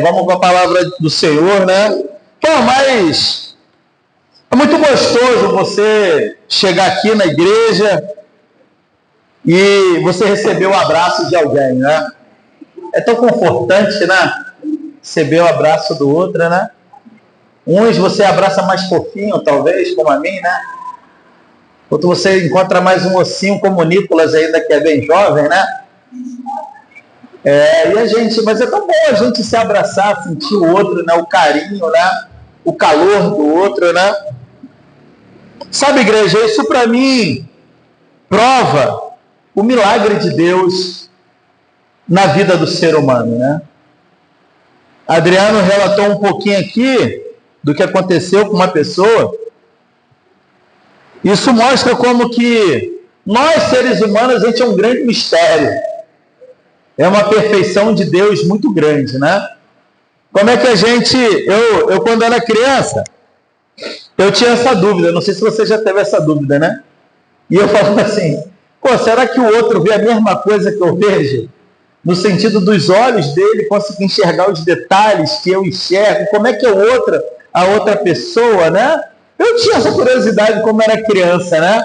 Vamos com a palavra do Senhor, né? Bom, mas é muito gostoso você chegar aqui na igreja e você receber o abraço de alguém, né? É tão confortante, né? Receber o abraço do outro, né? Uns você abraça mais fofinho, talvez, como a mim, né? Outro você encontra mais um mocinho como o Nicolas, ainda que é bem jovem, né? Mas é tão bom a gente se abraçar, sentir o outro, né? O carinho, né? O calor do outro, né? Sabe, igreja, isso para mim prova o milagre de Deus na vida do ser humano, né? Adriano relatou um pouquinho aqui do que aconteceu com uma pessoa. Isso mostra como que nós, seres humanos, a gente é um grande mistério. É uma perfeição de Deus muito grande, né? Como é que a gente... Eu quando era criança, eu tinha essa dúvida. Não sei se você já teve essa dúvida, né? E eu falava assim, será que o outro vê a mesma coisa que eu vejo? No sentido dos olhos dele, conseguir enxergar os detalhes que eu enxergo. Como é que a outra pessoa, né? Eu tinha essa curiosidade como era criança, né?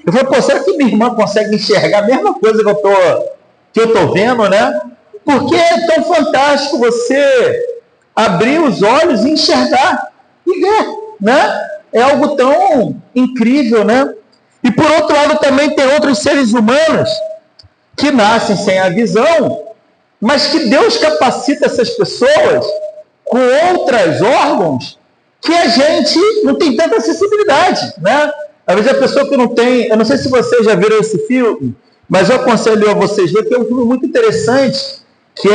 Eu falei, será que minha irmã consegue enxergar a mesma coisa que eu tô vendo, né? Porque é tão fantástico você abrir os olhos e enxergar e ver, né? É algo tão incrível, né? E por outro lado também tem outros seres humanos que nascem sem a visão, mas que Deus capacita essas pessoas com outros órgãos que a gente não tem tanta acessibilidade, né? Às vezes a pessoa que não tem... Eu não sei se vocês já viram esse filme, mas eu aconselho a vocês ver que é um filme muito interessante, que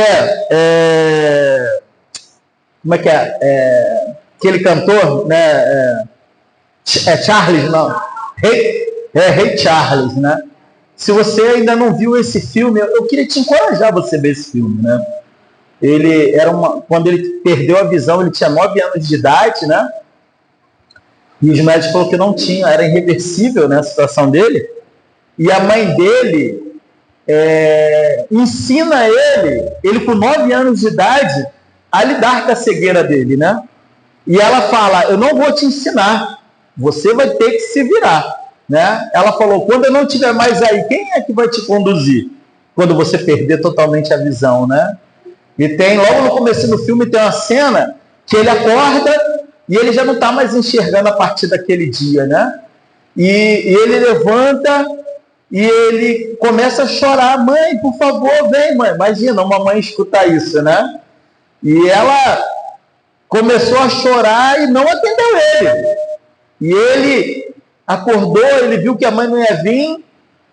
como é que é? Aquele cantor, né? Charles, não. Rei Charles, né? Se você ainda não viu esse filme, eu queria te encorajar a você ver esse filme, né? Quando ele perdeu a visão, ele tinha 9 anos de idade, né? E os médicos falaram que não tinha, era irreversível, né, a situação dele. E a mãe dele ensina ele com 9 anos de idade, a lidar com a cegueira dele, né? E ela fala, eu não vou te ensinar, você vai ter que se virar, né? Ela falou, quando eu não estiver mais aí, quem é que vai te conduzir? Quando você perder totalmente a visão, né? E tem, logo no começo do filme, tem uma cena que ele acorda e ele já não está mais enxergando a partir daquele dia, né? E ele levanta e ele começa a chorar, mãe, por favor, vem, mãe. Imagina, uma mãe escutar isso, né? E ela começou a chorar e não atendeu ele. E ele acordou, ele viu que a mãe não ia vir,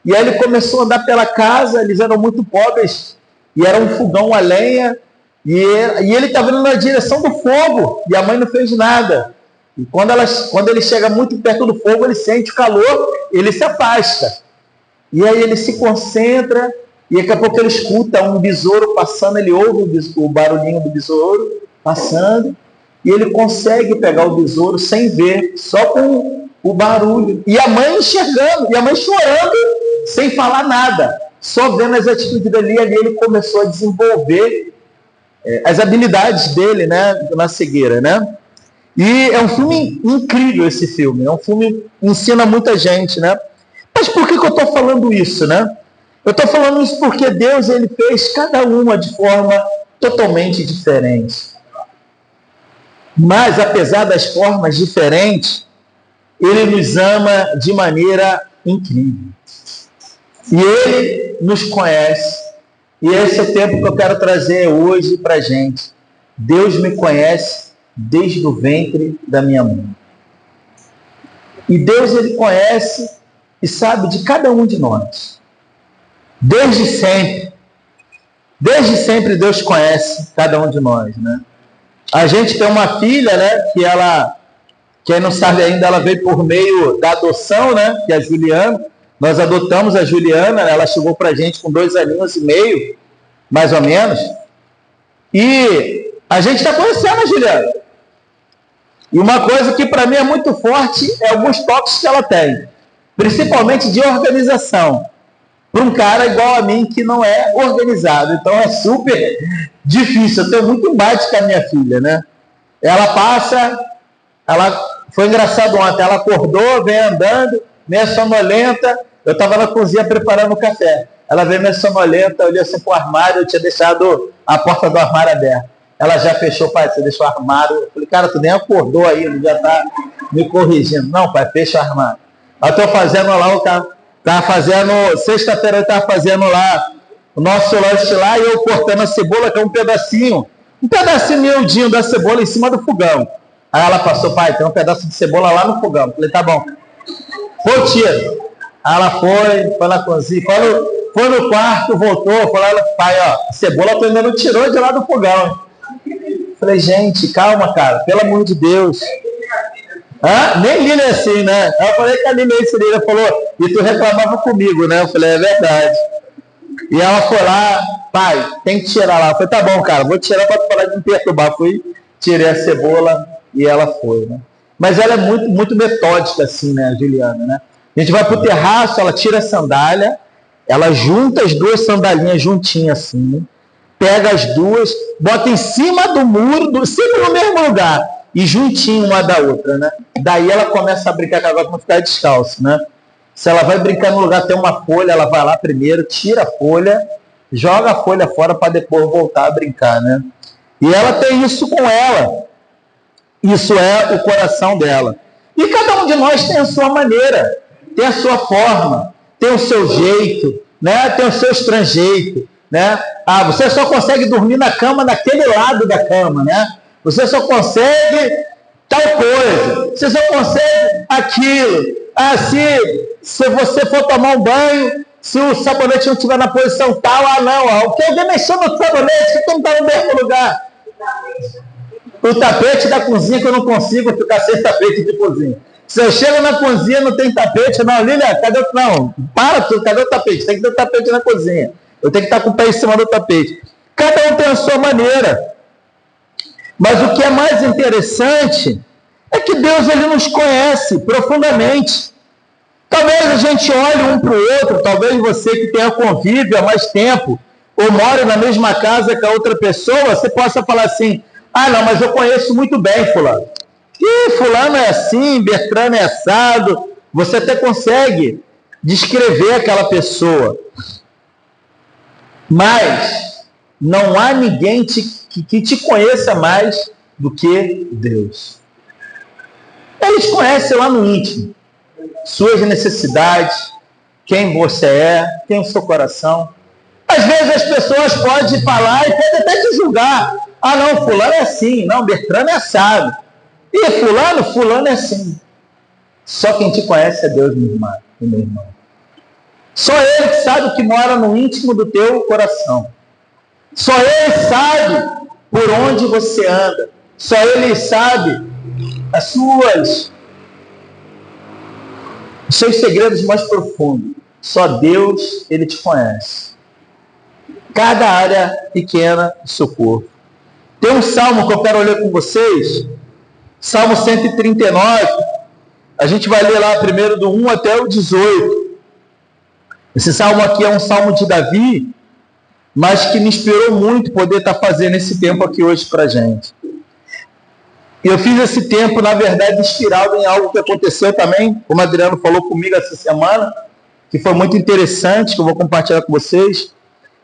e aí ele começou a andar pela casa, eles eram muito pobres, e era um fogão a lenha, e ele estava indo na direção do fogo, e a mãe não fez nada. E quando ele chega muito perto do fogo, ele sente o calor, ele se afasta. E aí ele se concentra, e daqui a pouco ele escuta um besouro passando, ele ouve o barulhinho do besouro passando, e ele consegue pegar o besouro sem ver, só com o barulho. E a mãe enxergando, e a mãe chorando, sem falar nada, só vendo as atitudes dele, ali ele começou a desenvolver as habilidades dele, né, na cegueira, né? E é um filme incrível esse filme, é um filme que ensina muita gente, né? Mas por que eu estou falando isso, né? Eu estou falando isso porque Deus, ele fez cada uma de forma totalmente diferente. Mas, apesar das formas diferentes, ele nos ama de maneira incrível. E ele nos conhece. E esse é o tempo que eu quero trazer hoje para a gente. Deus me conhece desde o ventre da minha mãe. E Deus, ele conhece e sabe de cada um de nós. Desde sempre. Desde sempre Deus conhece cada um de nós, né? A gente tem uma filha, né, que ela, quem não sabe ainda, ela veio por meio da adoção, né, que é a Juliana. Nós adotamos a Juliana, ela chegou pra gente com 2 aninhos e meio, mais ou menos. E a gente está conhecendo a Juliana. E uma coisa que para mim é muito forte é alguns toques que ela tem, principalmente de organização. para um cara igual a mim que não é organizado. Então é super difícil. Eu tenho muito embate com a minha filha, né? Foi engraçado ontem, ela acordou, vem andando, meio sonolenta, eu estava na cozinha preparando o café. Ela veio meio sonolenta, eu olhei assim para o armário, eu tinha deixado a porta do armário aberta. Ela já fechou, pai, você deixou o armário. Eu falei, cara, tu nem acordou ainda, já está me corrigindo. Não, pai, fecha o armário. Eu estou fazendo lá, sexta-feira eu estava fazendo lá o nosso lanche lá e eu cortando a cebola, que é um pedacinho miudinho da cebola em cima do fogão. Aí ela passou, pai, tem um pedaço de cebola lá no fogão. Eu falei, tá bom. Foi, tia. Aí ela foi na cozinha, foi no quarto, voltou, falou, pai, ó, a cebola tu ainda não tirou de lá do fogão. Eu falei, gente, calma, cara, pelo amor de Deus. Nem Lília é assim, né? Eu falei que a Lília é assim, Lília falou, e tu reclamava comigo, né? Eu falei, é verdade. E ela foi lá, pai, tem que tirar lá. Eu falei, tá bom, cara, vou tirar para tu parar de me perturbar. Fui, tirei a cebola e ela foi, né? Mas ela é muito, muito metódica, assim, né, a Juliana, né? A gente vai pro terraço, ela tira a sandália, ela junta as duas sandalinhas juntinhas, assim, pega as duas, bota em cima do muro, sempre no mesmo lugar, e juntinho uma da outra, né? Daí ela começa a brincar com a gota para ficar descalço, né? Se ela vai brincar no lugar, tem uma folha, ela vai lá primeiro, tira a folha, joga a folha fora para depois voltar a brincar, né? E ela tem isso com ela. Isso é o coração dela. E cada um de nós tem a sua maneira, tem a sua forma, tem o seu jeito, né? Tem o seu estranjeito, né? Você só consegue dormir na cama naquele lado da cama, né? Você só consegue tal coisa, você só consegue aquilo. Se você for tomar um banho, se o sabonete não estiver na posição tal, o que alguém mexeu no sabonete, que não está no mesmo lugar. O tapete da cozinha, que eu não consigo ficar sem tapete de cozinha. Se eu chego na cozinha não tem tapete, não, Lília, cadê o tapete? Tem que ter o tapete na cozinha. Eu tenho que estar com o pé em cima do tapete. Cada um tem a sua maneira. Mas o que é mais interessante é que Deus, ele nos conhece profundamente. Talvez a gente olhe um para o outro, talvez você que tenha convívio há mais tempo, ou mora na mesma casa que a outra pessoa, você possa falar assim, não, mas eu conheço muito bem fulano. E fulano é assim, Bertrano é assado. Você até consegue descrever aquela pessoa. Mas não há ninguém que te conheça mais do que Deus. Ele te conhece lá no íntimo. Suas necessidades, quem você é, quem é o seu coração. Às vezes as pessoas podem falar e podem até te julgar. Não, fulano é assim, não, Bertrano é assado. E fulano é assim. Só quem te conhece é Deus, meu irmão. Só Ele que sabe o que mora no íntimo do teu coração. Só Ele sabe por onde você anda. Só Ele sabe os seus segredos mais profundos. Só Deus, Ele te conhece. Cada área pequena do seu corpo. Tem um salmo que eu quero ler com vocês. Salmo 139. A gente vai ler lá primeiro do 1 até o 18. Esse salmo aqui é um salmo de Davi, mas que me inspirou muito poder estar fazendo esse tempo aqui hoje para a gente. E eu fiz esse tempo, na verdade, inspirado em algo que aconteceu também, como o Adriano falou comigo essa semana, que foi muito interessante, que eu vou compartilhar com vocês.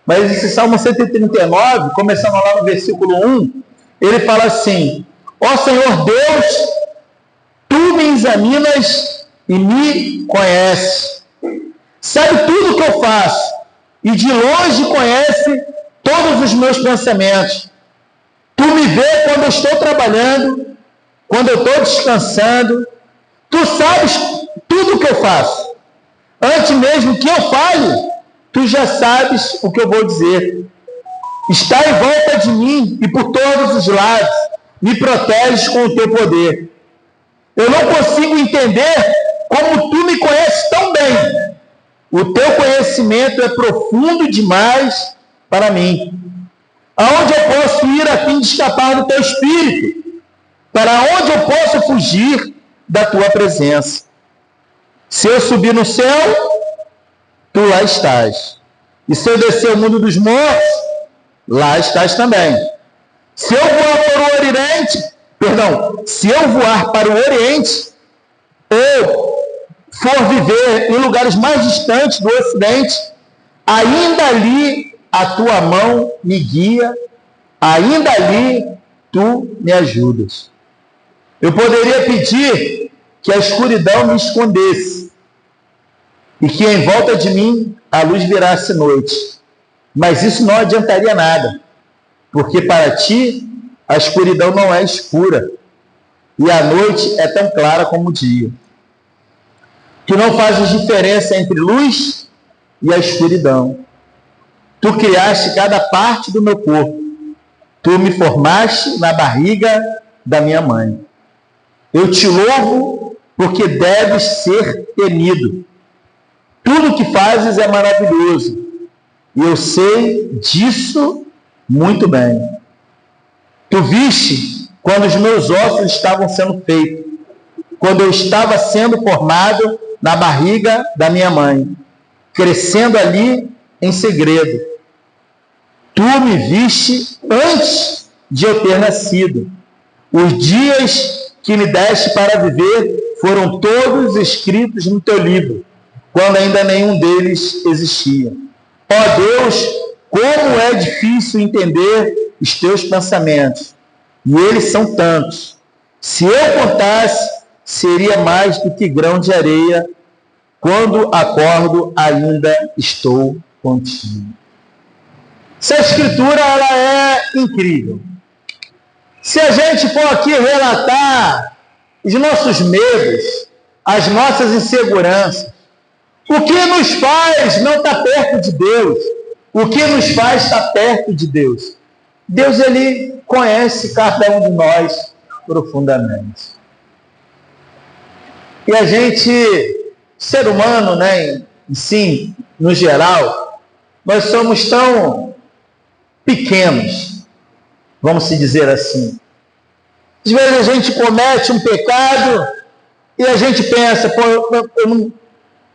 Mas esse Salmo 139, começando lá no versículo 1, ele fala assim: ó Senhor Deus, Tu me examinas e me conheces. Sabe tudo o que eu faço e de longe conhece todos os meus pensamentos. Tu me vê quando eu estou trabalhando, quando eu estou descansando. Tu sabes tudo o que eu faço. Antes mesmo que eu fale, Tu já sabes o que eu vou dizer. Está em volta de mim e por todos os lados. Me proteges com o Teu poder. Eu não consigo entender como Tu me conheces tão bem. O Teu conhecimento é profundo demais para mim. Aonde eu posso ir a fim de escapar do Teu Espírito? Para onde eu posso fugir da Tua presença? Se eu subir no céu, Tu tu lá estás. E se eu descer ao mundo dos mortos, lá estás também. Se eu voar para o Oriente, se eu voar para o Oriente, ou for viver em lugares mais distantes do Ocidente, ainda ali a tua mão me guia, ainda ali tu me ajudas. Eu poderia pedir que a escuridão me escondesse e que em volta de mim a luz virasse noite. Mas isso não adiantaria nada, porque para ti a escuridão não é escura e a noite é tão clara como o dia. Tu não fazes diferença entre luz e a escuridão. Tu criaste cada parte do meu corpo. Tu me formaste na barriga da minha mãe. Eu te louvo porque deves ser temido. Tudo que fazes é maravilhoso. E eu sei disso muito bem. Tu viste quando os meus ossos estavam sendo feitos, quando eu estava sendo formado na barriga da minha mãe, crescendo ali em segredo. Tu me viste antes de eu ter nascido. Os dias que me deste para viver foram todos escritos no teu livro, quando ainda nenhum deles existia. Ó Deus, como é difícil entender os teus pensamentos, e eles são tantos. Se eu contasse, seria mais do que grão de areia. Quando acordo, ainda estou contigo. Essa escritura ela é incrível. Se a gente for aqui relatar os nossos medos, as nossas inseguranças, o que nos faz não estar perto de Deus, o que nos faz estar perto de Deus? Deus, ele conhece cada um de nós profundamente. E a gente, ser humano, né, sim, no geral, nós somos tão pequenos, vamos se dizer assim. Às vezes a gente comete um pecado e a gente pensa,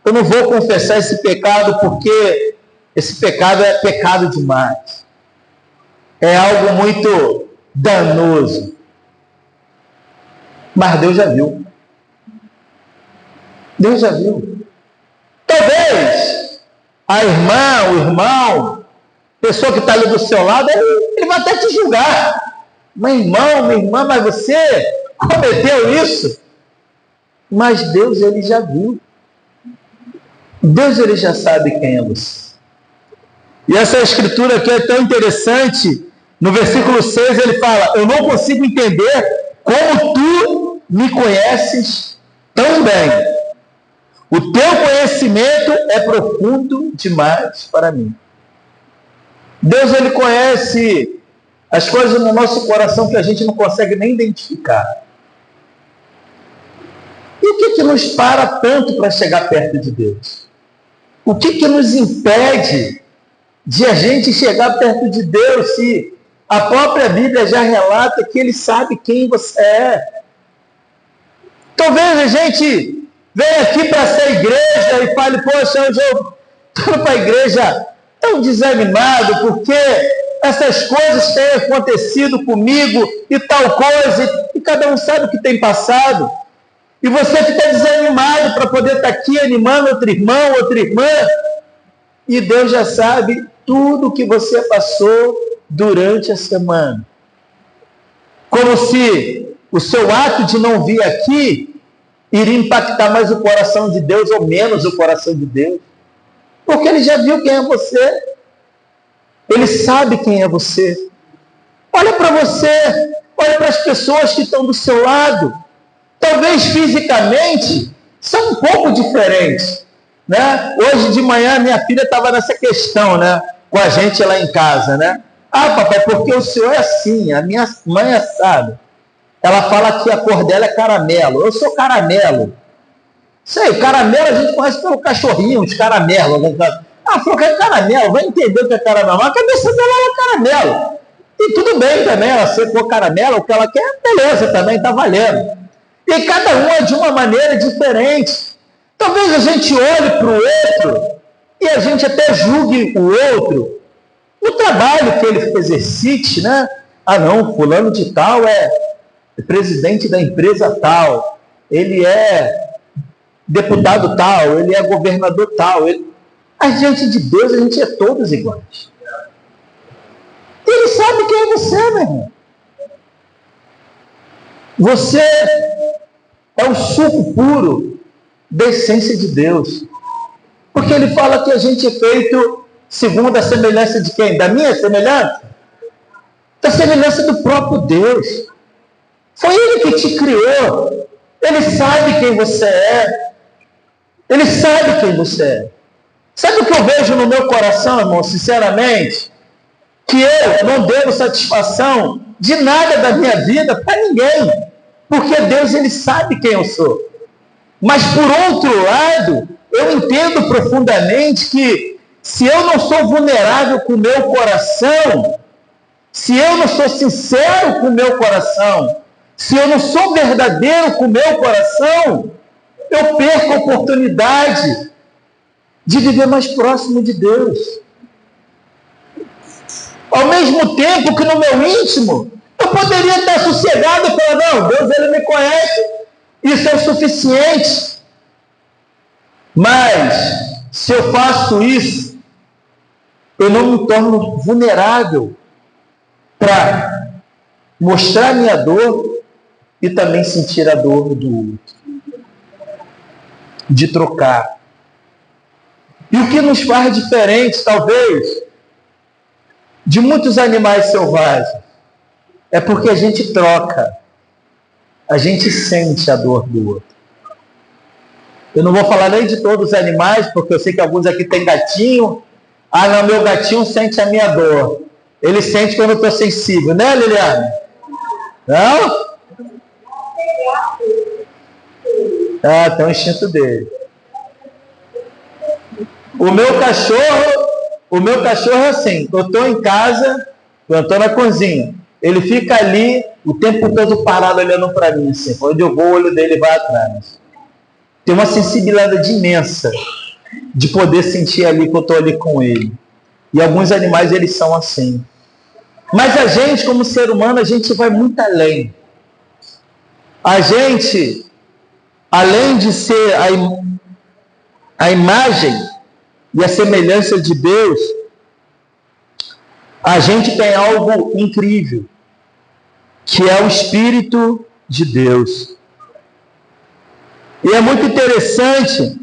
eu não vou confessar esse pecado porque esse pecado é pecado demais. É algo muito danoso. Mas Deus já viu. Deus já viu. Talvez a irmã, o irmão, a pessoa que está ali do seu lado, ele vai até te julgar. Meu irmão, minha irmã, mas você cometeu isso? Mas Deus, ele já viu. Deus, ele já sabe quem é você. E essa escritura aqui é tão interessante. No versículo 6 ele fala, eu não consigo entender como tu me conheces tão bem. O teu conhecimento é profundo demais para mim. Deus, ele conhece as coisas no nosso coração que a gente não consegue nem identificar. E o que nos para tanto para chegar perto de Deus? O que nos impede de a gente chegar perto de Deus se a própria Bíblia já relata que Ele sabe quem você é? Talvez a gente venha aqui para essa igreja e fale, poxa, hoje eu estou para a igreja tão desanimado porque essas coisas têm acontecido comigo e tal coisa, e cada um sabe o que tem passado. E você fica desanimado para poder estar aqui animando outro irmão, outra irmã. E Deus já sabe tudo o que você passou durante a semana. Como se o seu ato de não vir aqui iria impactar mais o coração de Deus ou menos o coração de Deus. Porque Ele já viu quem é você. Ele sabe quem é você. Olha para você. Olha para as pessoas que estão do seu lado. Talvez fisicamente são um pouco diferentes, né? Hoje de manhã minha filha estava nessa questão, né? Com a gente lá em casa, né? Ah, papai, porque o senhor é assim, a minha mãe é assada. Ela fala que a cor dela é caramelo. Eu sou caramelo. Sei, caramelo a gente conhece pelo cachorrinho, os caramelos. Ah, falou que é caramelo, vai entender o que é caramelo. Mas a cabeça dela é caramelo. E tudo bem também, ela ser cor caramelo, o que ela quer, beleza também, tá valendo. E cada um é de uma maneira diferente. Talvez a gente olhe para o outro e a gente até julgue o outro, o trabalho que ele exercite, né? Ah, não, fulano de tal é presidente da empresa tal, ele é deputado tal, ele é governador tal. A gente de Deus, a gente é todos iguais. Ele sabe quem é você, meu irmão. Você é o suco puro da essência de Deus. Porque ele fala que a gente é feito segundo a semelhança de quem? Da minha semelhança? Da semelhança do próprio Deus. Foi ele que te criou. Ele sabe quem você é. Ele sabe quem você é. Sabe o que eu vejo no meu coração, irmão, sinceramente? Que eu não devo satisfação de nada da minha vida para ninguém. Porque Deus, ele sabe quem eu sou. Mas, por outro lado, eu entendo profundamente que se eu não sou vulnerável com o meu coração, se eu não sou sincero com o meu coração, se eu não sou verdadeiro com o meu coração, eu perco a oportunidade de viver mais próximo de Deus. Ao mesmo tempo que no meu íntimo, eu poderia estar sossegado e falar, não, Deus, ele me conhece, isso é o suficiente. Mas, se eu faço isso, eu não me torno vulnerável para mostrar minha dor e também sentir a dor do outro. De trocar. E o que nos faz diferente, talvez, de muitos animais selvagens, é porque a gente troca. A gente sente a dor do outro. Eu não vou falar nem de todos os animais, porque eu sei que alguns aqui têm gatinho. Ah, não, meu gatinho sente a minha dor. Ele sente quando eu estou sensível, né, Liliana? Não? Ah, tem um instinto dele. O meu cachorro é assim, eu estou em casa, eu estou na cozinha, ele fica ali o tempo todo parado olhando para mim, assim, onde eu vou, o olho dele vai atrás. Tem uma sensibilidade imensa de poder sentir ali que eu estou ali com ele. E alguns animais, eles são assim. Mas a gente, como ser humano, a gente vai muito além. A gente, além de ser a imagem e a semelhança de Deus, a gente tem algo incrível, que é o Espírito de Deus. E é muito interessante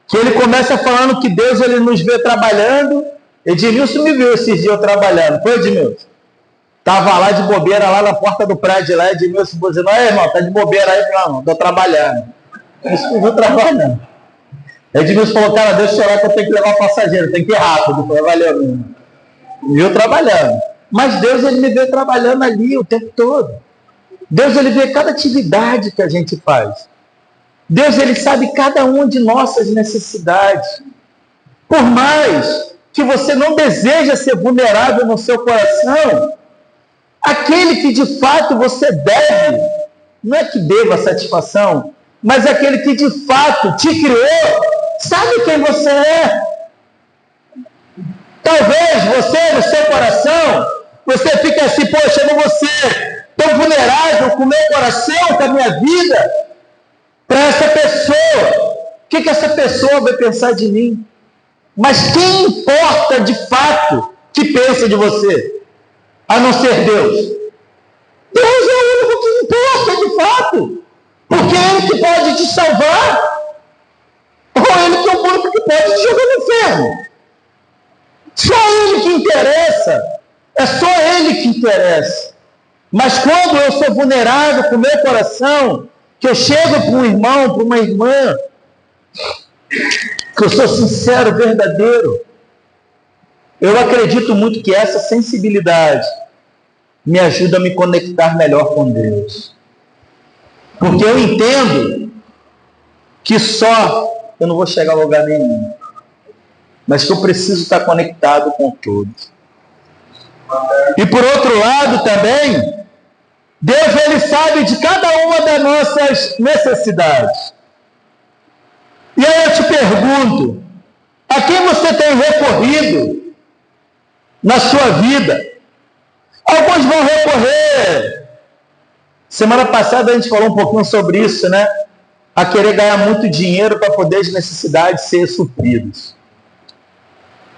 que ele começa falando que Deus, ele nos vê trabalhando. Edmilson me viu esses dias eu trabalhando. Foi, Edmilson? Estava lá de bobeira, lá na porta do prédio, lá, Edmilson dizendo, irmão, tá de bobeira aí? Não, estou trabalhando. Eu estou trabalhando. Edmilson falou, cara, deixa eu chorar que eu tenho que levar passageiro, tem que ir rápido. Eu falei, valeu, menino. Me viu trabalhando. Mas Deus, ele me vê trabalhando ali o tempo todo. Deus, ele vê cada atividade que a gente faz. Deus, ele sabe cada uma de nossas necessidades. Por mais que você não deseja ser vulnerável no seu coração, aquele que de fato você deve, não é que deva satisfação, mas aquele que de fato te criou, sabe quem você é. Talvez você, no seu coração, você fique assim, poxa, eu não vou ser tão vulnerável com o meu coração, com a minha vida, para essa pessoa. O que essa pessoa vai pensar de mim? Mas quem importa de fato que pensa de você? A não ser Deus. Deus é o único que importa de fato. Porque é Ele que pode te salvar. Ou Ele que é o único que pode te jogar no inferno. Só Ele que interessa. É só Ele que interessa. Mas quando eu sou vulnerável com o meu coração, que eu chego para um irmão, para uma irmã, que eu sou sincero, verdadeiro, eu acredito muito que essa sensibilidade me ajuda a me conectar melhor com Deus. Porque eu entendo que só eu não vou chegar a lugar nenhum, mas que eu preciso estar conectado com todos. E por outro lado também, Deus, ele sabe de cada uma das nossas necessidades. E aí eu te pergunto, A quem você tem recorrido na sua vida? Alguns vão recorrer. Semana passada a gente falou um pouquinho sobre isso, né? A querer ganhar muito dinheiro para poder as necessidades ser supridas.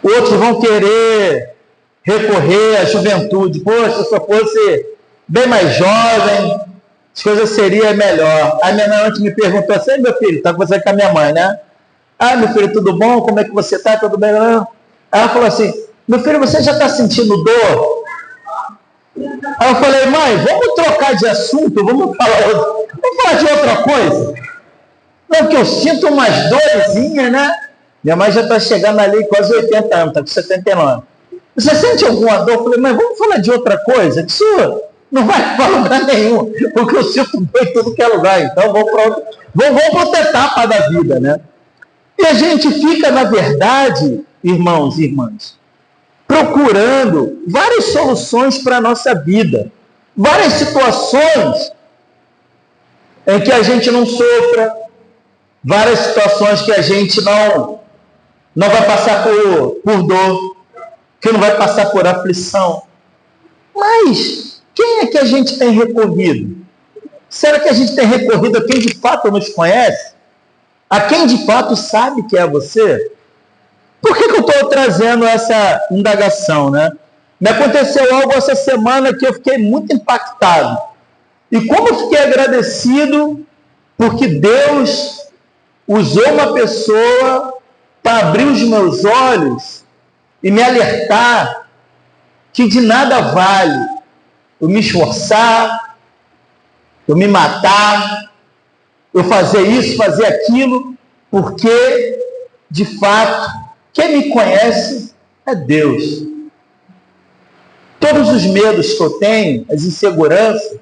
Outros vão querer recorrer à juventude. Poxa, se eu fosse bem mais jovem, as coisas seriam melhor. A minha mãe me perguntou assim: meu filho, tá conversando com a minha mãe, né? Ah, meu filho, tudo bom? Como é que você tá? Tudo bem? Ela falou assim: meu filho, você já está sentindo dor? Aí eu falei: mãe, vamos trocar de assunto, vamos falar de outra coisa. Não, porque eu sinto umas dorzinhas, né? Minha mãe já está chegando ali quase 80 anos, está com 79. Você sente alguma dor? Eu falei: mãe, vamos falar de outra coisa? Que isso não vai para lugar nenhum, porque eu sinto dor em tudo que é lugar. Então vamos para outra etapa da vida, né? E a gente fica, na verdade, irmãos e irmãs, procurando várias soluções para a nossa vida, várias situações em que a gente não sofra, várias situações que a gente não vai passar por dor, que não vai passar por aflição. Mas quem é que a gente tem recorrido? Será que a gente tem recorrido a quem de fato nos conhece? A quem de fato sabe que é você? Por que eu estou trazendo essa indagação, né? Me aconteceu algo essa semana que eu fiquei muito impactado. E como eu fiquei agradecido porque Deus usou uma pessoa para abrir os meus olhos e me alertar que de nada vale eu me esforçar, eu me matar, eu fazer isso, fazer aquilo, porque, de fato, quem me conhece é Deus. Todos os medos que eu tenho, as inseguranças,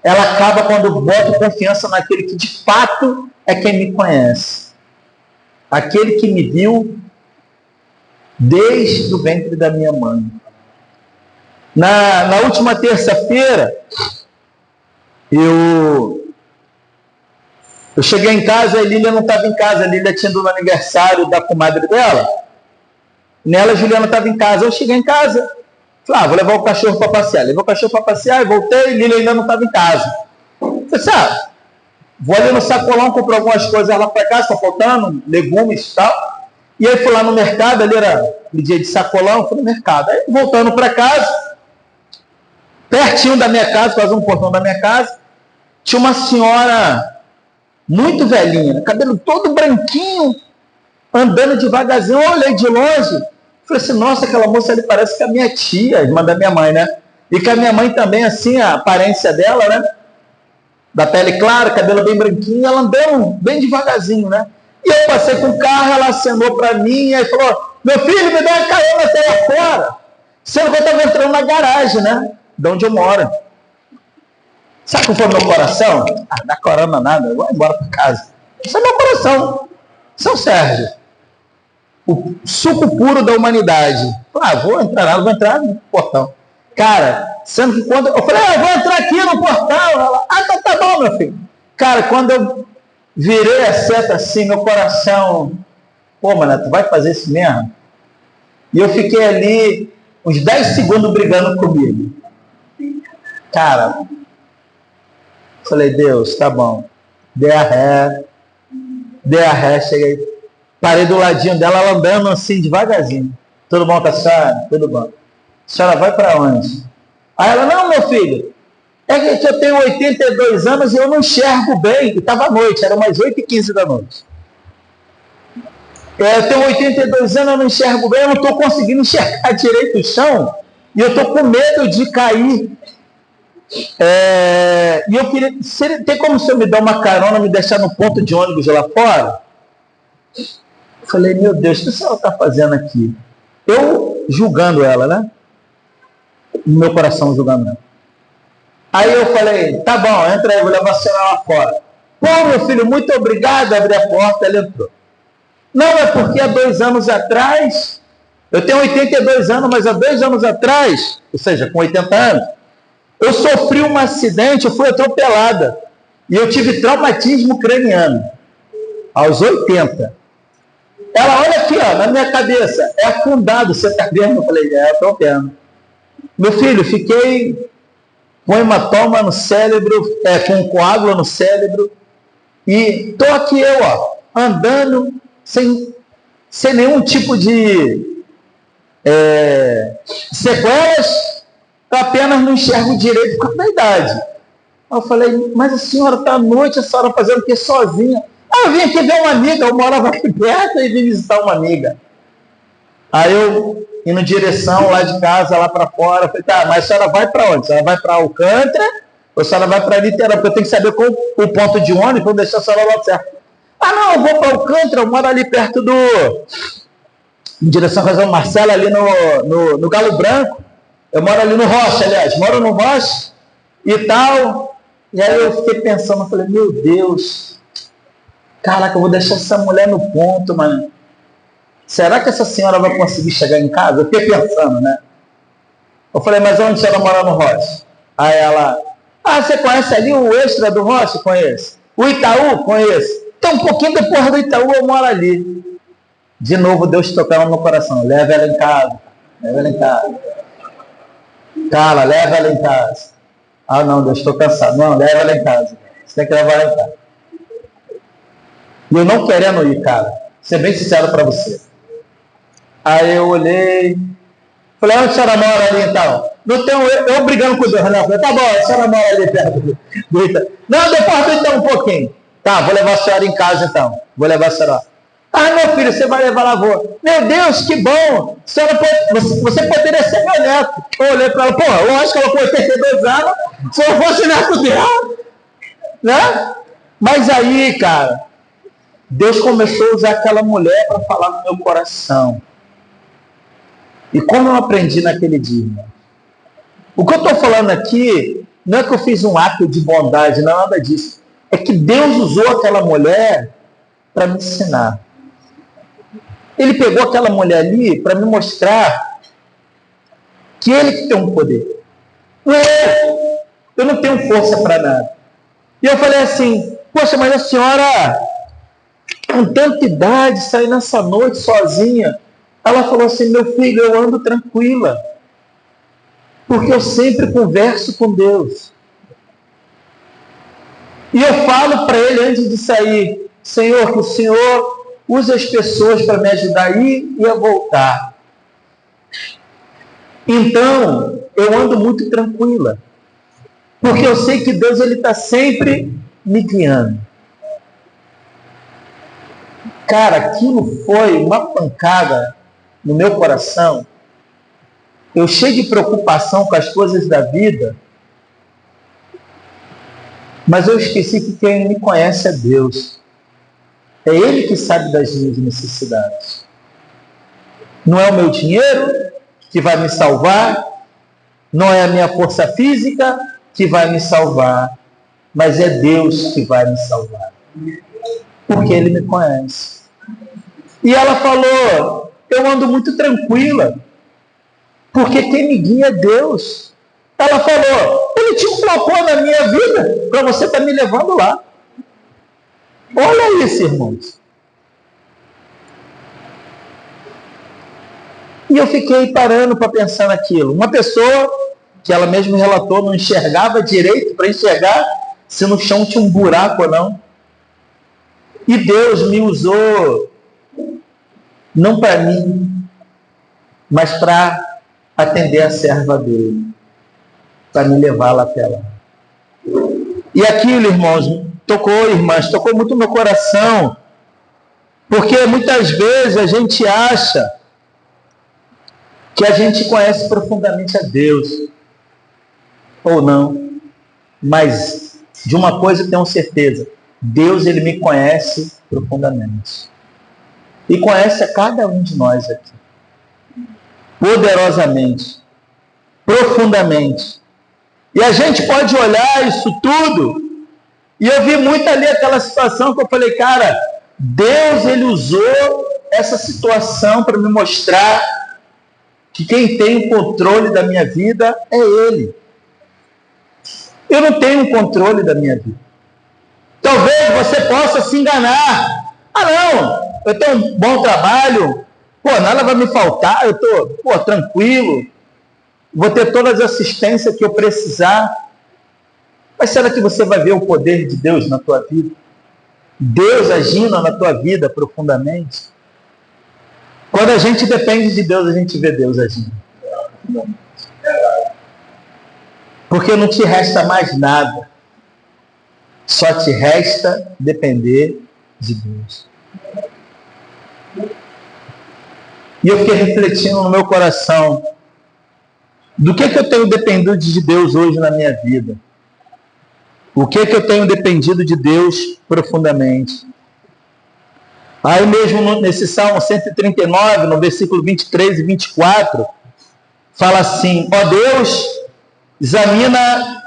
ela acaba quando eu boto confiança naquele que, de fato, é quem me conhece. Aquele que me viu desde o ventre da minha mãe. Na última terça-feira, eu cheguei em casa, a Lília não estava em casa, a Lília tinha ido no aniversário da comadre dela. Nela, a Juliana estava em casa. Eu cheguei em casa, falei: vou levar o cachorro para passear. Levei o cachorro para passear e voltei, e Lília ainda não estava em casa. Falei: vou ali no sacolão, comprar algumas coisas lá para casa, está faltando, legumes e tal. E aí fui lá no mercado, ali era dia de sacolão, fui no mercado. Aí voltando para casa, pertinho da minha casa, quase um portão da minha casa, tinha uma senhora muito velhinha, cabelo todo branquinho, andando devagarzinho. Eu olhei de longe, falei assim: nossa, aquela moça ali parece que é a minha tia, irmã da minha mãe, né? E que a minha mãe também, assim, a aparência dela, né? Da pele clara, cabelo bem branquinho, ela andando bem devagarzinho, né? E eu passei com o carro, ela acenou para mim, aí falou: meu filho, me dá uma carona até lá fora. Sendo que eu estava entrando na garagem, né? De onde eu moro. Sabe o que foi meu coração? Não dá corona nada, eu vou embora para casa. Isso é meu coração. São Sérgio. O suco puro da humanidade. Vou entrar no portão. Cara, sendo que quando eu falei: eu vou entrar aqui no portão. Ela: tá bom, meu filho. Cara, quando eu virei a seta assim, meu coração: pô, mano, tu vai fazer isso mesmo? E eu fiquei ali uns 10 segundos brigando comigo. Cara, falei: Deus, tá bom. Dei a ré, cheguei. Parei do ladinho dela, ela andando assim, devagarzinho. Tudo bom com a senhora? Tudo bom. A senhora vai para onde? Aí ela: não, meu filho, é que eu tenho 82 anos e eu não enxergo bem. E estava à noite, era umas 8h15 da noite. Eu tenho 82 anos, eu não enxergo bem, eu não estou conseguindo enxergar direito o chão. E eu estou com medo de cair. E eu queria... Tem como o senhor me dar uma carona, me deixar no ponto de ônibus lá fora? Eu falei: meu Deus, o que a senhora está fazendo aqui? Eu julgando ela, né? No meu coração julgando ela. Aí eu falei: tá bom, entra aí, vou levar a senhora lá fora. Pô, meu filho, muito obrigado. Abri a porta, ela entrou. Não, é porque há 2 anos atrás, eu tenho 82 anos, mas há 2 anos atrás, ou seja, com 80 anos, eu sofri um acidente, eu fui atropelada. E eu tive traumatismo craniano, aos 80. Ela olha aqui, ó, na minha cabeça, é afundado, você tá vendo? Eu falei, eu tô vendo. Meu filho, fiquei com hematoma no cérebro, com coágulo no cérebro, e tô aqui eu, ó, andando sem nenhum tipo de sequelas, eu apenas não enxergo direito por causa da idade. Eu falei, mas a senhora está à noite, a senhora fazendo o que sozinha? Ah, eu vim aqui ver uma amiga, eu morava aqui perto e vim visitar uma amiga. Aí eu, indo em direção lá de casa, lá para fora, falei, tá, mas a senhora vai para onde? A senhora vai para Alcântara ou a senhora vai para Niterói? Porque eu tenho que saber qual o ponto de ônibus para deixar a senhora lá certo. Ah, não, eu vou para Alcântara, eu moro ali perto em direção à Razão Marcela, ali no Galo Branco. Eu moro ali no Rocha, aliás, moro no Rocha e tal. E aí eu fiquei pensando, eu falei, meu Deus, caraca, eu vou deixar essa mulher no ponto, mano. Será que essa senhora vai conseguir chegar em casa? Eu fiquei pensando, né? Eu falei, mas onde a senhora mora no Rocha? Aí ela, você conhece ali o Extra do Rocha? Conheço. O Itaú? Conheço. Então, um pouquinho depois do Itaú, eu moro ali. De novo, Deus tocando no meu coração. Leva ela em casa. Leva ela em casa. Cara, leva ela em casa. Ah, não, Deus, estou cansado. Não, leva ela em casa. Você tem que levar ela em casa. E eu não querendo ir, cara. Vou ser bem sincero para você. Aí eu olhei. Falei, onde a senhora mora ali, então? Não tem eu brigando com o Deus, né? Falei, tá bom, a senhora mora ali perto do Itaú. Não, depois do Itaú um pouquinho. Tá, vou levar a senhora em casa, então. Vou levar a senhora. Ah, meu filho, você vai levar lá, vou. Meu Deus, que bom! Você poderia ser meu neto. Eu olhei para ela, pô, lógico que ela com 82 anos, se eu fosse neto dela, né? Mas aí, cara, Deus começou a usar aquela mulher para falar no meu coração. E como eu aprendi naquele dia, irmão? O que eu estou falando aqui, não é que eu fiz um ato de bondade, não é nada disso. É que Deus usou aquela mulher para me ensinar. Ele pegou aquela mulher ali para me mostrar que ele que tem um poder. Não é eu não tenho força para nada. E eu falei assim, poxa, mas a senhora, com tanta idade, sair nessa noite sozinha. Ela falou assim, meu filho, eu ando tranquila. Porque eu sempre converso com Deus. E eu falo para ele antes de sair, Senhor, que o Senhor use as pessoas para me ajudar a ir e a voltar. Então, eu ando muito tranquila. Porque eu sei que Deus está sempre me guiando. Cara, aquilo foi uma pancada no meu coração. Eu cheio de preocupação com as coisas da vida. Mas eu esqueci que quem me conhece é Deus. É Ele que sabe das minhas necessidades. Não é o meu dinheiro que vai me salvar, não é a minha força física que vai me salvar, mas é Deus que vai me salvar. Porque Ele me conhece. E ela falou, eu ando muito tranquila, porque quem me guia é Deus. Ela falou, Ele te colocou na minha vida para você estar me levando lá. Olha isso, irmãos. E eu fiquei parando para pensar naquilo. Uma pessoa, que ela mesma relatou, não enxergava direito para enxergar se no chão tinha um buraco ou não. E Deus me usou, não para mim, mas para atender a serva dele, para me levá-la até lá. E aquilo, irmãos, tocou muito no meu coração, porque muitas vezes a gente acha que a gente conhece profundamente a Deus, ou não, mas de uma coisa eu tenho certeza, Deus, Ele me conhece profundamente, e conhece a cada um de nós aqui, poderosamente, profundamente, e a gente pode olhar isso tudo. E eu vi muito ali aquela situação que eu falei, cara, Deus, Ele usou essa situação para me mostrar que quem tem o controle da minha vida é Ele. Eu não tenho o controle da minha vida. Talvez você possa se enganar. Ah, não, eu tenho um bom trabalho, nada vai me faltar, eu estou tranquilo, vou ter todas as assistências que eu precisar. Mas será que você vai ver o poder de Deus na tua vida? Deus agindo na tua vida profundamente? Quando a gente depende de Deus, a gente vê Deus agindo. Porque não te resta mais nada. Só te resta depender de Deus. E eu fiquei refletindo no meu coração. Do que eu tenho dependido de Deus hoje na minha vida? O que eu tenho dependido de Deus profundamente? Aí mesmo nesse Salmo 139, no versículo 23 e 24, fala assim: ó Deus, examina...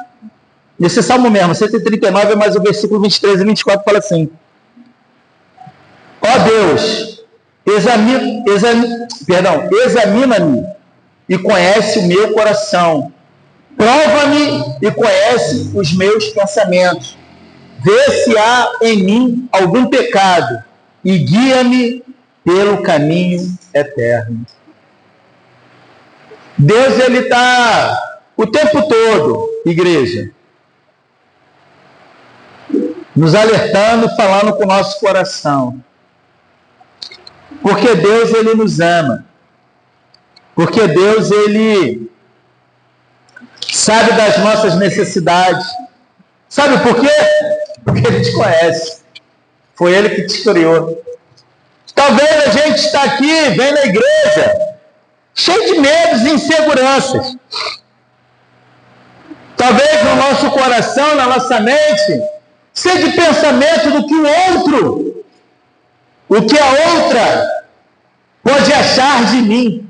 Nesse Salmo mesmo, 139, mas o versículo 23 e 24 fala assim: ó Deus, examina-me e conhece o meu coração. Prova-me e conhece os meus pensamentos. Vê se há em mim algum pecado e guia-me pelo caminho eterno. Deus, Ele está o tempo todo, igreja, nos alertando e falando com o nosso coração. Porque Deus, Ele nos ama. Porque Deus, Ele sabe das nossas necessidades. Sabe por quê? Porque Ele te conhece. Foi Ele que te criou. Talvez a gente está aqui, vem na igreja, cheio de medos e inseguranças. Talvez no nosso coração, na nossa mente, seja de pensamento do que o que a outra pode achar de mim.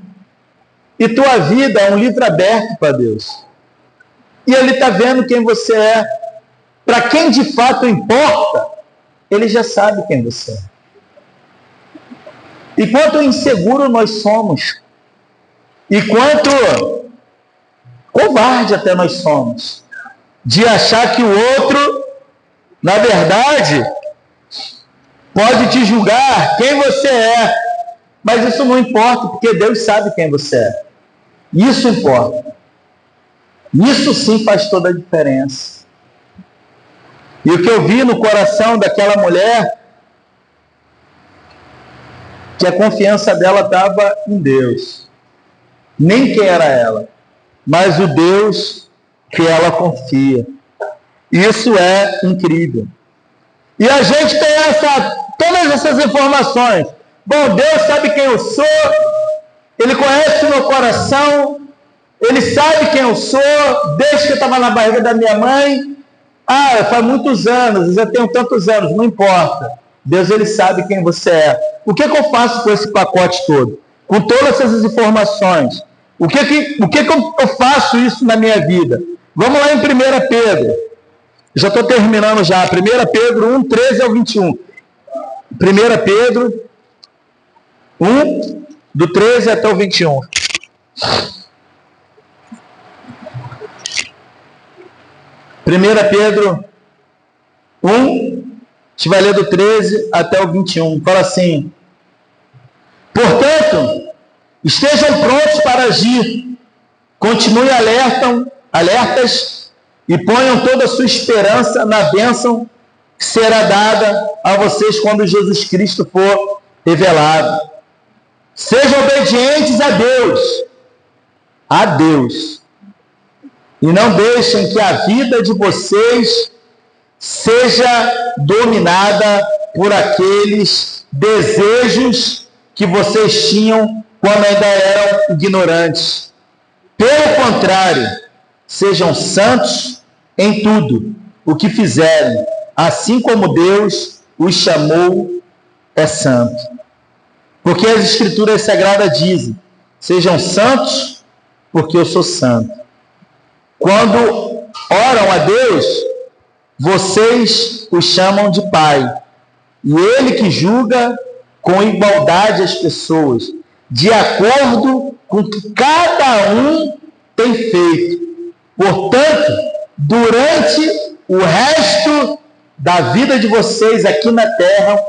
E tua vida é um livro aberto para Deus. E Ele está vendo quem você é. Para quem de fato importa, Ele já sabe quem você é. E quanto inseguro nós somos, e quanto covarde até nós somos, de achar que o outro, na verdade, pode te julgar quem você é. Mas isso não importa, porque Deus sabe quem você é. Isso importa. Isso sim faz toda a diferença. E o que eu vi no coração daquela mulher, que a confiança dela estava em Deus. Nem quem era ela, mas o Deus que ela confia. Isso é incrível. E a gente tem todas essas informações. Bom, Deus sabe quem eu sou, Ele conhece o meu coração, Ele sabe quem eu sou, desde que eu estava na barriga da minha mãe. Faz muitos anos, eu já tenho tantos anos, não importa. Deus, Ele sabe quem você é. O que eu faço com esse pacote todo? Com todas essas informações? O que eu faço isso na minha vida? Vamos lá em 1 Pedro. Já estou terminando já. 1 Pedro 1, 13 ao 21. 1 Pedro 1, do 13 até o 21. 1 Pedro 1, a gente vai ler do 13 até o 21. Fala assim: portanto, estejam prontos para agir, continuem alertas e ponham toda a sua esperança na bênção que será dada a vocês quando Jesus Cristo for revelado. Sejam obedientes a Deus, e não deixem que a vida de vocês seja dominada por aqueles desejos que vocês tinham quando ainda eram ignorantes. Pelo contrário, sejam santos em tudo o que fizerem, assim como Deus os chamou é santo. Porque as Escrituras Sagradas dizem: sejam santos, porque eu sou santo. Quando oram a Deus, vocês o chamam de Pai, e Ele que julga com igualdade as pessoas, de acordo com o que cada um tem feito. Portanto, durante o resto da vida de vocês aqui na terra,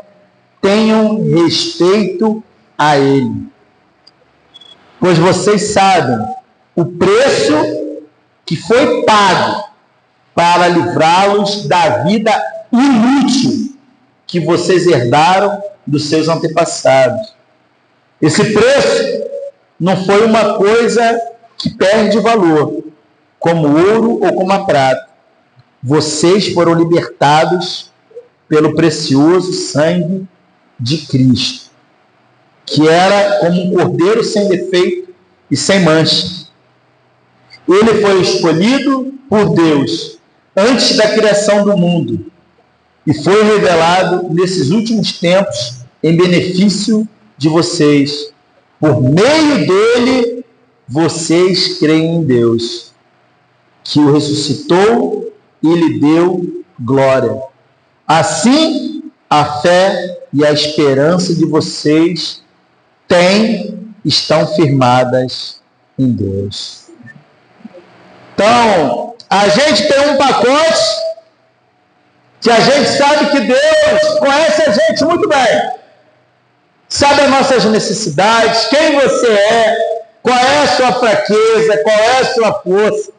tenham respeito a ele. Pois vocês sabem o preço que foi pago para livrá-los da vida inútil que vocês herdaram dos seus antepassados. Esse preço não foi uma coisa que perde valor, como ouro ou como a prata. Vocês foram libertados pelo precioso sangue de Cristo, que era como um cordeiro sem defeito e sem mancha. Ele foi escolhido por Deus antes da criação do mundo e foi revelado nesses últimos tempos em benefício de vocês. Por meio dele, vocês creem em Deus, que o ressuscitou e lhe deu glória. Assim, a fé e a esperança de vocês estão firmadas em Deus. Então, a gente tem um pacote que a gente sabe que Deus conhece a gente muito bem. Sabe as nossas necessidades, quem você é, qual é a sua fraqueza, qual é a sua força, o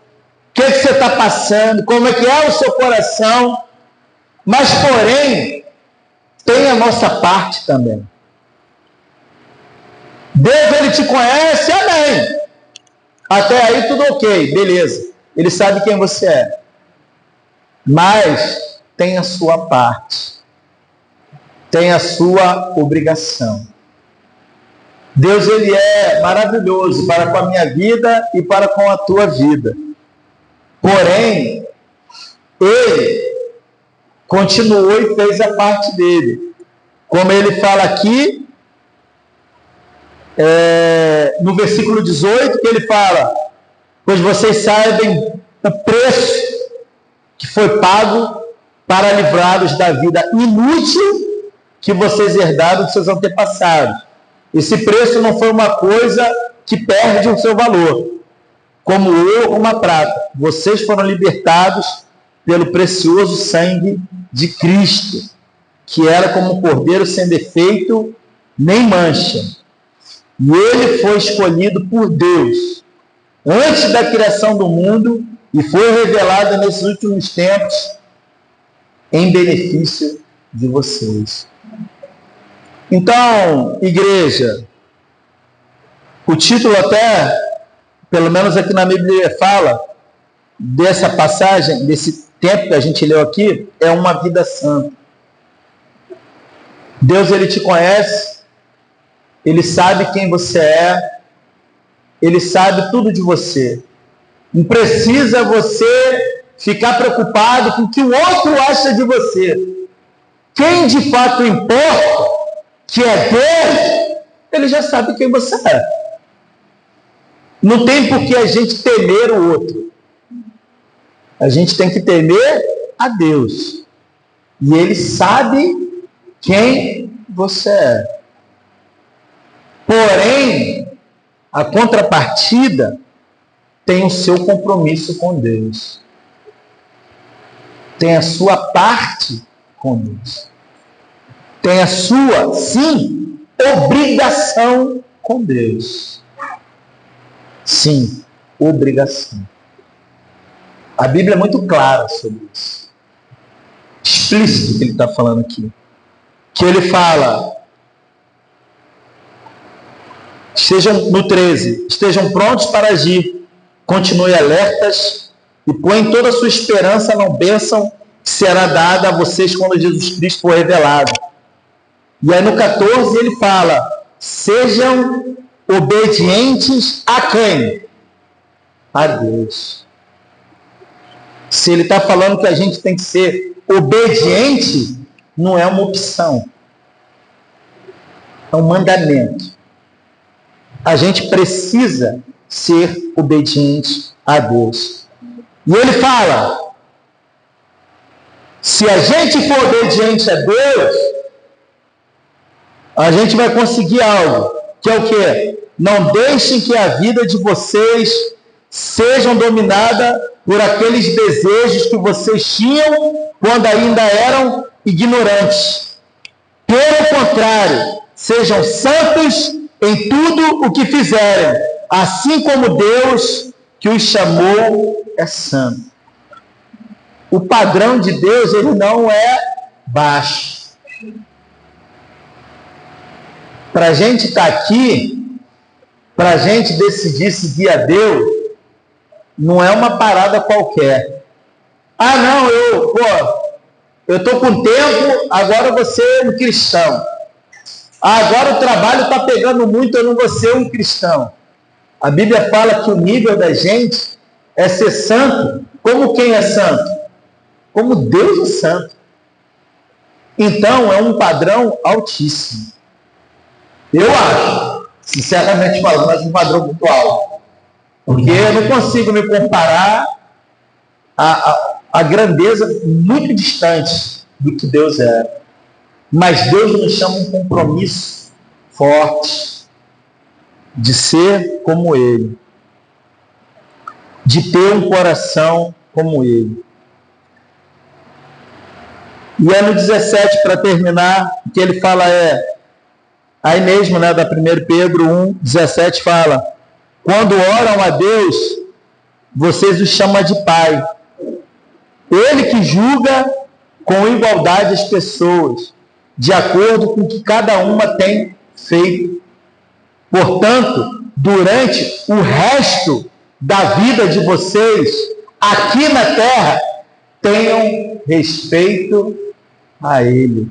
que você está passando, como é que é o seu coração. Mas, porém, tem a nossa parte também. Deus, ele te conhece, amém. Até aí tudo ok, beleza. Ele sabe quem você é. Mas tem a sua parte. Tem a sua obrigação. Deus, ele é maravilhoso para com a minha vida e para com a tua vida. Porém, ele continuou e fez a parte dele. Como ele fala aqui, no versículo 18, que ele fala: pois vocês sabem o preço que foi pago para livrá-los da vida inútil que vocês herdaram dos seus antepassados. Esse preço não foi uma coisa que perde o seu valor, como ouro ou como a prata. Vocês foram libertados pelo precioso sangue de Cristo, que era como um cordeiro sem defeito nem mancha. E ele foi escolhido por Deus antes da criação do mundo e foi revelado nesses últimos tempos em benefício de vocês. Então, igreja, o título até, pelo menos aqui na Bíblia fala, dessa passagem, desse tempo que a gente leu aqui, é uma vida santa. Deus, ele te conhece, ele sabe quem você é, ele sabe tudo de você. Não precisa você ficar preocupado com o que o outro acha de você. Quem de fato importa, que é Deus, ele já sabe quem você é. Não tem por que a gente temer o outro. A gente tem que temer a Deus. E ele sabe quem você é. Porém, a contrapartida tem o seu compromisso com Deus. Tem a sua parte com Deus. Tem a sua, sim, obrigação com Deus. Sim, obrigação. A Bíblia é muito clara sobre isso. Explícito que ele está falando aqui. Que ele fala, no 13, estejam prontos para agir, continue alertas e põem toda a sua esperança na bênção que será dada a vocês quando Jesus Cristo for revelado. E aí no 14 ele fala, sejam obedientes a quem? A Deus. Se ele está falando que a gente tem que ser obediente, não é uma opção. É um mandamento. A gente precisa ser obediente a Deus. E ele fala, se a gente for obediente a Deus, a gente vai conseguir algo, que é o quê? Não deixem que a vida de vocês seja dominada por aqueles desejos que vocês tinham quando ainda eram ignorantes. Pelo contrário, sejam santos em tudo o que fizerem, assim como Deus que os chamou é santo. O padrão de Deus, ele não é baixo. Para a gente estar aqui, para a gente decidir seguir a Deus, não é uma parada qualquer. Ah, não, eu estou com tempo, agora eu vou ser um cristão. Agora o trabalho está pegando muito, eu não vou ser um cristão. A Bíblia fala que o nível da gente é ser santo. Como quem é santo? Como Deus é santo. Então é um padrão altíssimo. Eu acho, sinceramente falando, mas um padrão muito alto. Porque eu não consigo me comparar a grandeza muito distante do que Deus é. Mas Deus nos chama um compromisso forte de ser como Ele, de ter um coração como Ele. E é no 17, para terminar, o que ele fala aí mesmo, né, da 1 Pedro 1,17 fala: quando oram a Deus, vocês o chamam de Pai. Ele que julga com igualdade as pessoas, de acordo com o que cada uma tem feito. Portanto, durante o resto da vida de vocês, aqui na terra, tenham respeito a Ele.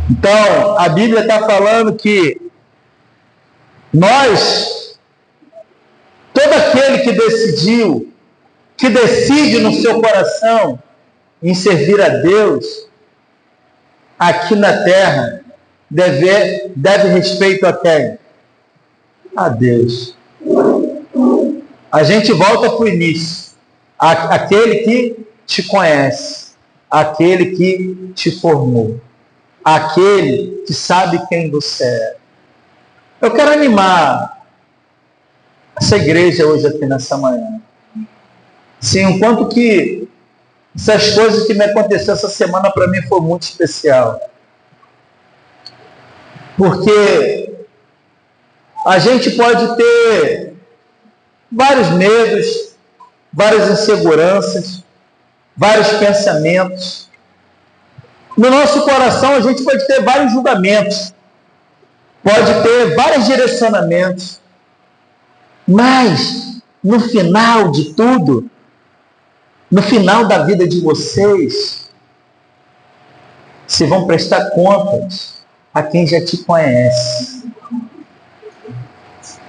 Então, a Bíblia está falando que nós, todo aquele que decide no seu coração em servir a Deus, aqui na terra, deve respeito a quem? A Deus. A gente volta para o início. Aquele que te conhece, aquele que te formou, aquele que sabe quem você é. Eu quero animar essa igreja hoje aqui nessa manhã. Sim, o quanto que essas coisas que me aconteceram essa semana para mim foi muito especial. Porque a gente pode ter vários medos, várias inseguranças, vários pensamentos. No nosso coração a gente pode ter vários julgamentos, pode ter vários direcionamentos, mas no final de tudo, no final da vida de vocês, vão prestar contas a quem já te conhece.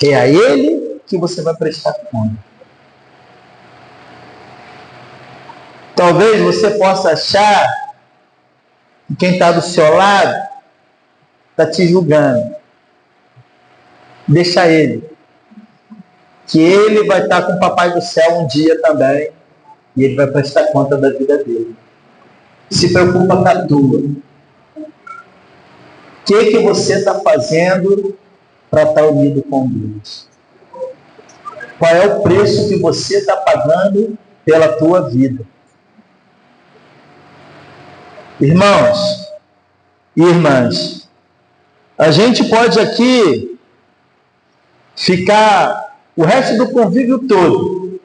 É a Ele que você vai prestar conta. Talvez você possa achar que quem está do seu lado está te julgando. Deixa ele. Que ele vai estar com o Papai do Céu um dia também. E ele vai prestar conta da vida dele. Se preocupa com a tua. O que você está fazendo para estar unido com Deus? Qual é o preço que você está pagando pela tua vida? Irmãos e irmãs, a gente pode aqui ficar o resto do convívio todo.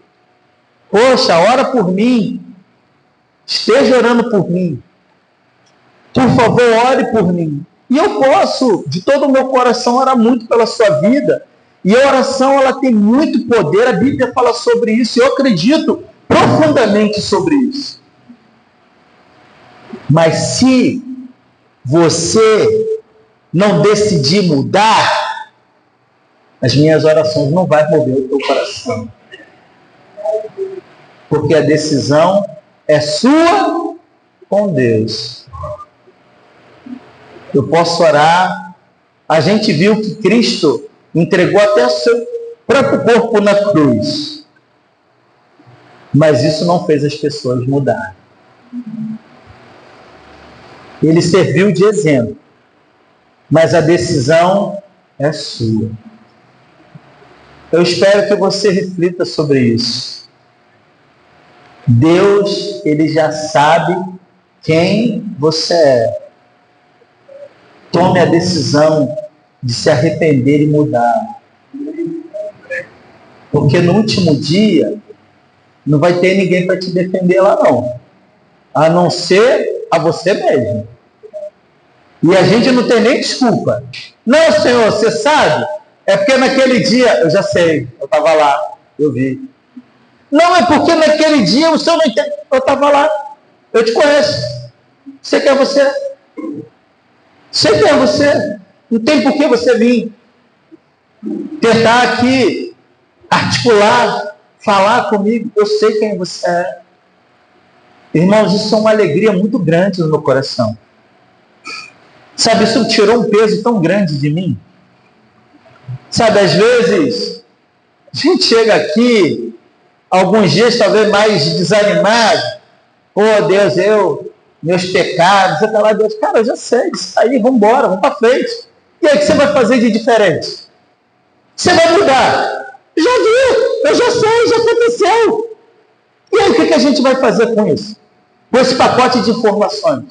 Poxa, ora por mim. Esteja orando por mim. Por favor, ore por mim. E eu posso, de todo o meu coração, orar muito pela sua vida. E a oração, ela tem muito poder. A Bíblia fala sobre isso. E eu acredito profundamente sobre isso. Mas se você não decidir mudar, as minhas orações não vão mover o teu coração. Porque a decisão é sua com Deus. Eu posso orar. A gente viu que Cristo entregou até o seu próprio corpo na cruz. Mas isso não fez as pessoas mudarem. Ele serviu de exemplo. Mas a decisão é sua. Eu espero que você reflita sobre isso. Deus, Ele já sabe quem você é. Tome a decisão de se arrepender e mudar. Porque no último dia, não vai ter ninguém para te defender lá não. A não ser a você mesmo. E a gente não tem nem desculpa. Não, Senhor, você sabe? É porque naquele dia, eu já sei, eu estava lá, eu vi. Não, é porque naquele dia o Senhor não entende. Eu estava lá, eu te conheço. Sei quem é você. Sei quem é você. Não tem por que você vir tentar aqui articular, falar comigo. Eu sei quem você é. Irmãos, isso é uma alegria muito grande no meu coração. Sabe, isso tirou um peso tão grande de mim. Sabe, às vezes, a gente chega aqui, alguns dias talvez mais desanimado. Pô, Deus, meus pecados, eu lá, Deus, cara, eu já sei, isso aí, vamos embora, vamos para frente. E aí, o que você vai fazer de diferente? Você vai mudar. Já viu, eu já sei, já aconteceu. E aí, o que a gente vai fazer com isso? Com esse pacote de informações?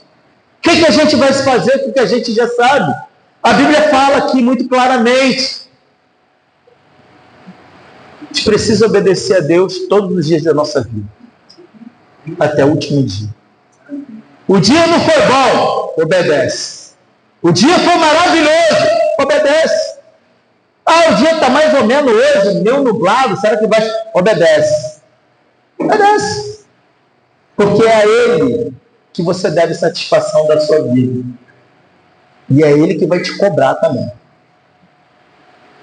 O que a gente vai fazer com o que a gente já sabe? A Bíblia fala aqui muito claramente. A gente precisa obedecer a Deus todos os dias da nossa vida. Até o último dia. O dia não foi bom, obedece. O dia foi maravilhoso, obedece. Ah, o dia está mais ou menos hoje, meio nublado, será que vai? Obedece. Obedece. Porque é a Ele que você deve satisfação da sua vida. E é Ele que vai te cobrar também.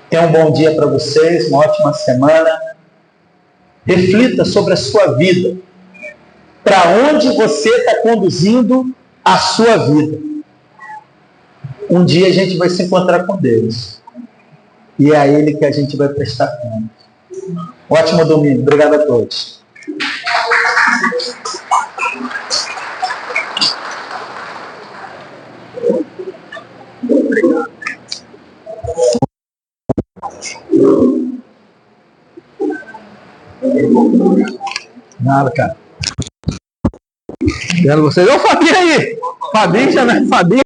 Tenha um bom dia para vocês, uma ótima semana. Reflita sobre a sua vida. Para onde você está conduzindo a sua vida. Um dia a gente vai se encontrar com Deus. E é a Ele que a gente vai prestar conta. Ótimo domingo. Obrigado a todos. Nada, cara. Vendo vocês. Ô, Fabinho aí! Fabinho já não é Fabinho.